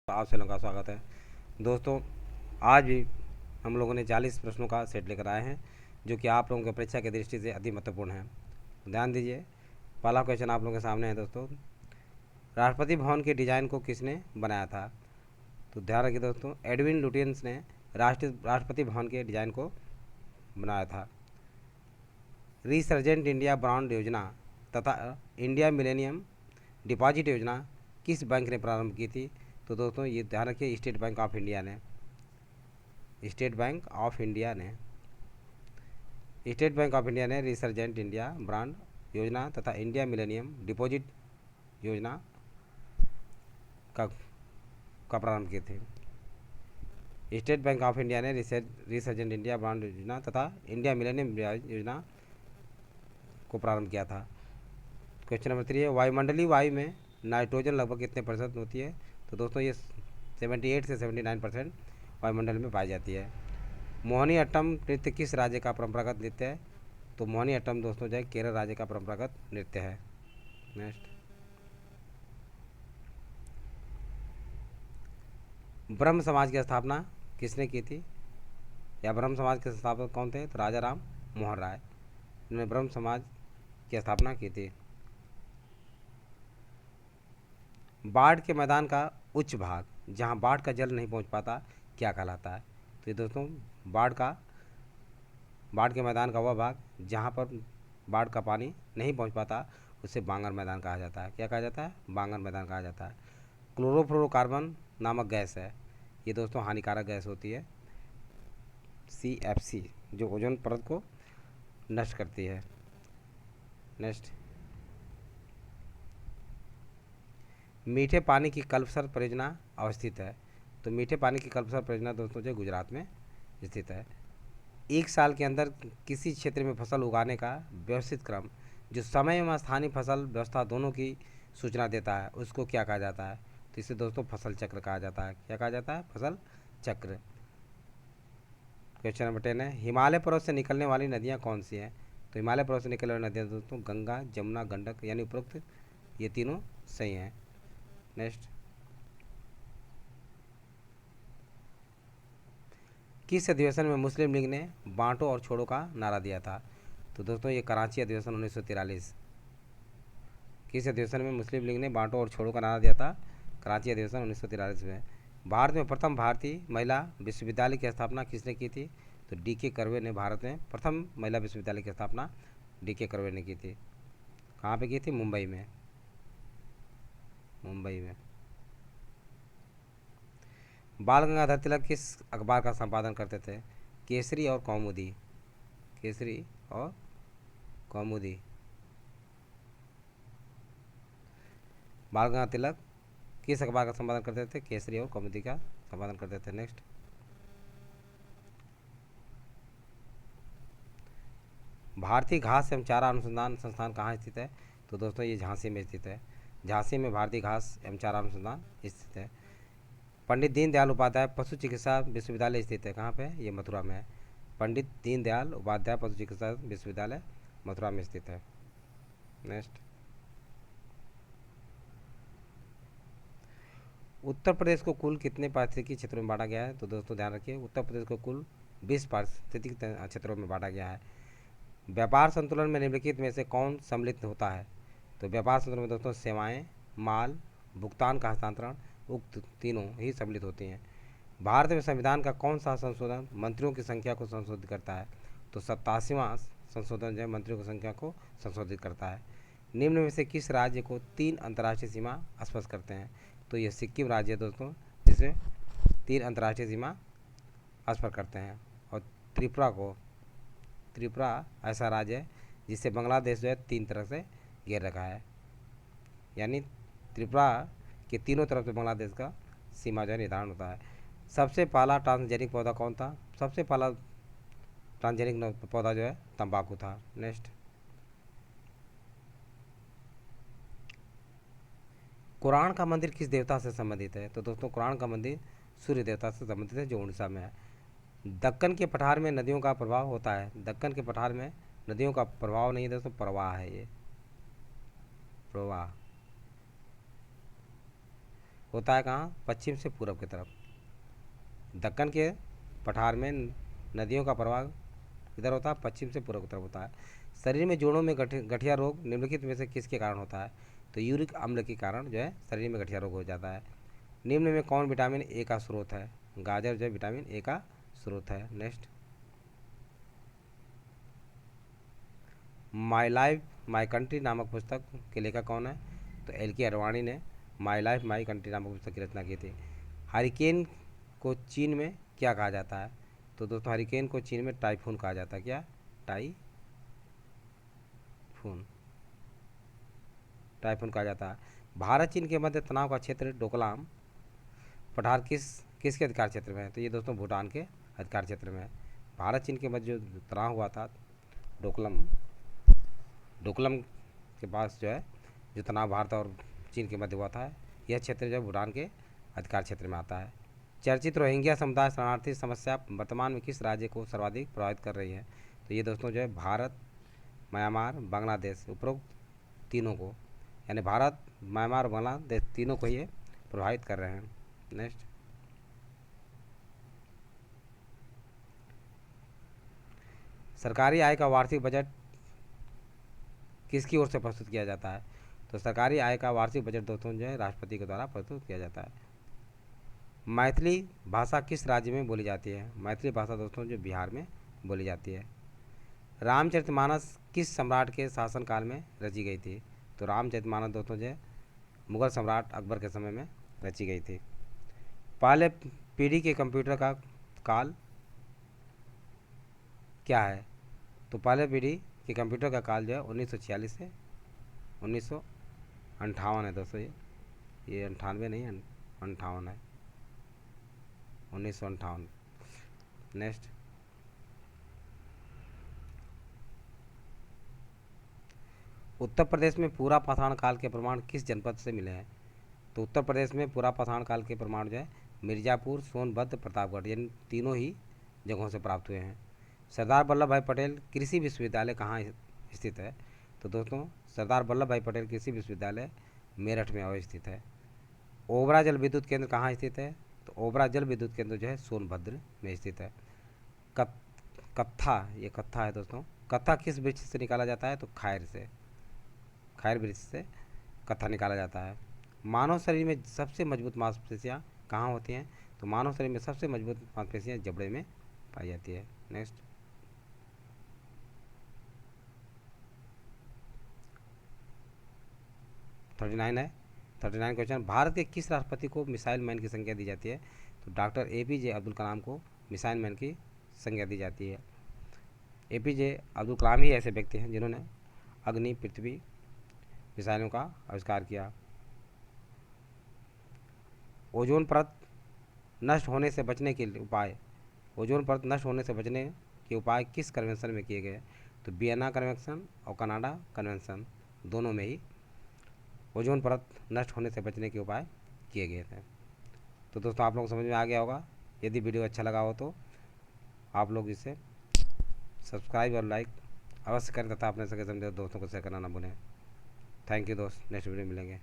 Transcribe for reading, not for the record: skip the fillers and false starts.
आप सभी लोगों का स्वागत है दोस्तों। आज भी हम लोगों ने 40 प्रश्नों का सेट लेकर आए हैं जो कि आप लोगों की परीक्षा की दृष्टि से अति महत्वपूर्ण है। ध्यान दीजिए, पहला क्वेश्चन आप लोगों के सामने है दोस्तों। राष्ट्रपति भवन के डिज़ाइन को किसने बनाया था? तो ध्यान रखिए दोस्तों, एडविन लुटियंस ने राष्ट्रपति भवन के डिज़ाइन को बनाया था। रिसर्जेंट इंडिया बॉन्ड योजना तथा इंडिया मिलेनियम डिपॉजिट योजना किस बैंक ने प्रारंभ की थी? तो दोस्तों ये ध्यान रखिए, स्टेट बैंक ऑफ इंडिया ने रिसर्जेंट इंडिया ब्रांड योजना तथा इंडिया मिलेनियम डिपॉजिट योजना का प्रारंभ किए थे। स्टेट बैंक ऑफ इंडिया ने रिसर्जेंट इंडिया ब्रांड योजना तथा इंडिया मिलेनियम योजना को प्रारंभ किया था। क्वेश्चन नंबर 3 है, वायुमंडलीय वायु में नाइट्रोजन लगभग कितने प्रतिशत होती है? तो दोस्तों ये 78 से 79% वायुमंडल में पाई जाती है। मोहिनी अट्टम नृत्य किस राज्य का परंपरागत नृत्य है? तो मोहिनी अट्टम दोस्तों जो है केरल राज्य का परंपरागत नृत्य है। नेक्स्ट, ब्रह्म समाज की स्थापना किसने की थी, या ब्रह्म समाज के संस्थापक कौन थे? तो राजा राम मोहन राय ने ब्रह्म समाज की स्थापना की थी। बाढ़ के मैदान का उच्च भाग जहाँ बाढ़ का जल नहीं पहुँच पाता क्या कहलाता है? तो ये दोस्तों बाढ़ के मैदान का वह भाग जहाँ पर बाढ़ का पानी नहीं पहुँच पाता उसे बांगर मैदान कहा जाता है। क्या कहा जाता है? बांगर मैदान कहा जाता है। क्लोरोफ्लोरोकार्बन नामक गैस है, ये दोस्तों हानिकारक गैस होती है, CFC, जो ओजोन परत को नष्ट करती है। नेक्स्ट, मीठे पानी की कल्पसर परियोजना अवस्थित है? तो मीठे पानी की कल्पसर परियोजना दोस्तों जो गुजरात में स्थित है। एक साल के अंदर किसी क्षेत्र में फसल उगाने का व्यवस्थित क्रम जो समय एवं स्थानीय फसल व्यवस्था दोनों की सूचना देता है उसको क्या कहा जाता है? तो इसे दोस्तों फसल चक्र कहा जाता है। क्या कहा जाता है? फसल चक्र। क्वेश्चन नंबर 10 है, हिमालय पर्वत से निकलने वाली नदियाँ कौन सी हैं? तो हिमालय पर्वत से निकलने वाली नदियाँ दोस्तों गंगा, जमुना, गंडक, यानी उपरोक्त ये तीनों सही हैं। नेक्स्ट, किस अधिवेशन में मुस्लिम लीग ने बांटो और छोड़ो का नारा दिया था? तो दोस्तों ये कराची अधिवेशन 1943। किस अधिवेशन में मुस्लिम लीग ने बांटो और छोड़ो का नारा दिया था? कराची अधिवेशन 1943 में। भारत में प्रथम भारतीय महिला विश्वविद्यालय की स्थापना किसने की थी? तो DK कर्वे ने भारत में प्रथम महिला विश्वविद्यालय की स्थापना DK कर्वे ने की थी। कहाँ पे की थी? मुंबई में। बाल गंगाधर तिलक किस अखबार का संपादन करते थे? केसरी और कौमुदी। बाल गंगाधर तिलक किस अखबार का संपादन करते थे? केसरी और कौमुदी का संपादन करते थे। नेक्स्ट, भारतीय घास एवं चारा अनुसंधान संस्थान कहाँ स्थित है? तो दोस्तों ये झांसी में स्थित है। झांसी में भारतीय घास एवं चारा अनुसंधान स्थित है। पंडित दीनदयाल उपाध्याय पशु चिकित्सा विश्वविद्यालय स्थित है कहाँ पे? ये मथुरा में है। पंडित दीनदयाल उपाध्याय पशु चिकित्सा विश्वविद्यालय मथुरा में स्थित है। नेक्स्ट, उत्तर प्रदेश को कुल कितने पारिस्थितिकी क्षेत्रों में बांटा गया है? तो दोस्तों ध्यान रखिए, उत्तर प्रदेश को कुल 20 पारिस्थितिक क्षेत्रों में बांटा गया है। व्यापार संतुलन में निम्नलिखित में से कौन सम्मिलित होता है? तो व्यापार संतुलन में दोस्तों सेवाएं, माल, भुगतान का हस्तांतरण, उक्त तीनों ही सम्मिलित होती हैं। भारत में संविधान का कौन सा संशोधन मंत्रियों की संख्या को संशोधित करता है? तो 87वां संशोधन जो है मंत्रियों की संख्या को संशोधित करता है। निम्न में से किस राज्य को 3 अंतर्राष्ट्रीय सीमा स्पर्श करते हैं? तो ये सिक्किम राज्य है दोस्तों, जिसे 3 अंतर्राष्ट्रीय सीमा स्पर्श करते हैं। और त्रिपुरा ऐसा राज्य है जिसे बांग्लादेश जो है 3 तरफ से घेर रखा है, यानी त्रिपुरा के तीनों तरफ से बांग्लादेश का सीमा जो है निर्धारण होता है। सबसे पहला ट्रांसजेनिक पौधा कौन था? सबसे पहला ट्रांसजेनिक पौधा जो है तंबाकू था। नेक्स्ट, कुरान का मंदिर किस देवता से संबंधित है? तो दोस्तों कुरान का मंदिर सूर्य देवता से संबंधित है जो उड़ीसा में है। दक्कन के पठार में नदियों का प्रवाह होता है? दक्कन के पठार में नदियों का प्रभाव नहीं है दोस्तों, प्रवाह है, ये प्रवाह होता है कहाँ? पश्चिम से पूरब की तरफ। दक्कन के पठार में नदियों का प्रवाह इधर होता है, पश्चिम से पूर्व की तरफ होता है। शरीर में जोड़ों में गठिया रोग निम्नलिखित में से किसके कारण होता है? तो यूरिक अम्ल के कारण जो है शरीर में गठिया रोग हो जाता है। निम्न में कौन विटामिन ए का स्रोत है? गाजर जो है विटामिन ए का स्रोत है। Next, my life my country नामक पुस्तक के लेखक कौन है? तो एल के अडवाणी ने माई लाइफ माई कंट्री नामक पुस्तक की रचना की थी। हरिकेन को चीन में क्या कहा जाता है? तो दोस्तों हरिकेन को चीन में टाइफून कहा जाता है। क्या? टाइफून टाइफून कहा जाता है। भारत चीन के मध्य तनाव का क्षेत्र डोकलाम पठार किसके अधिकार क्षेत्र में है? तो ये दोस्तों भूटान के अधिकार क्षेत्र में है। भारत चीन के मध्य जो तनाव हुआ था डोकलम डोकलम के पास जो है जो तनाव भारत और चीन के मध्य हुआ था, यह क्षेत्र जो है भूटान के अधिकार क्षेत्र में आता है। चर्चित रोहिंग्या समुदाय शरणार्थी समस्या वर्तमान में किस राज्य को सर्वाधिक प्रभावित कर रही है? तो ये दोस्तों जो है भारत, म्यांमार, बांग्लादेश, उपरोक्त तीनों को, यानी भारत, म्यांमार और बांग्लादेश तीनों को ये प्रभावित कर रहे हैं। नेक्स्ट, सरकारी आय का वार्षिक बजट किसकी ओर से प्रस्तुत किया जाता है? तो सरकारी आय का वार्षिक बजट दोस्तों जो है राष्ट्रपति के द्वारा प्रस्तुत किया जाता है। मैथिली भाषा किस राज्य में बोली जाती है? मैथिली भाषा दोस्तों जो बिहार में बोली जाती है। रामचरितमानस किस सम्राट के शासनकाल में रची गई थी? तो रामचरितमानस दोस्तों जो है मुगल सम्राट अकबर के समय में रची गई थी। पहले पीढ़ी के कंप्यूटर का काल क्या है? तो पहले पीढ़ी के कंप्यूटर का काल जो है 1946 से 1958 है दोस्तों। ये 98 नहीं है, 58 है, 1958। नेक्स्ट, उत्तर प्रदेश में पूरा पाषाण काल के प्रमाण किस जनपद से मिले हैं? तो उत्तर प्रदेश में पूरा पाषाण काल के प्रमाण जो है मिर्ज़ापुर, सोनभद्र, प्रतापगढ़, इन तीनों ही जगहों से प्राप्त हुए हैं। सरदार वल्लभ भाई पटेल कृषि विश्वविद्यालय कहाँ स्थित है? तो दोस्तों सरदार वल्लभ भाई पटेल कृषि विश्वविद्यालय मेरठ में अवस्थित है। ओबरा जल विद्युत केंद्र कहाँ स्थित है? तो ओबरा जल विद्युत केंद्र जो है सोनभद्र में स्थित है। कत्था, ये कत्था है दोस्तों, कत्था किस वृक्ष से निकाला जाता है? तो खैर वृक्ष से कत्था निकाला जाता है। मानव शरीर में सबसे मजबूत मांसपेशियाँ कहाँ होती हैं? तो मानव शरीर में सबसे मजबूत मांसपेशियाँ जबड़े में पाई जाती है। नेक्स्ट, 39 है। 39 क्वेश्चन, भारत के किस राष्ट्रपति को मिसाइल मैन की संज्ञा दी जाती है? तो डॉक्टर APJ अब्दुल कलाम को मिसाइल मैन की संज्ञा दी जाती है। APJ अब्दुल कलाम ही ऐसे व्यक्ति हैं जिन्होंने अग्नि, पृथ्वी मिसाइलों का आविष्कार किया। ओजोन परत नष्ट होने से बचने के उपाय, ओजोन परत नष्ट होने से बचने के उपाय किस कन्वेंशन में किए गए? तो वियना कन्वेंशन और कनाडा कन्वेंशन, दोनों में ही ओजोन परत नष्ट होने से बचने के उपाय किए गए थे। तो दोस्तों आप लोग समझ में आ गया होगा। यदि वीडियो अच्छा लगा हो तो आप लोग इसे सब्सक्राइब और लाइक अवश्य करें तथा अपने सगे समझे दोस्तों को शेयर करना ना भूलें। थैंक यू दोस्त, नेक्स्ट वीडियो मिलेंगे।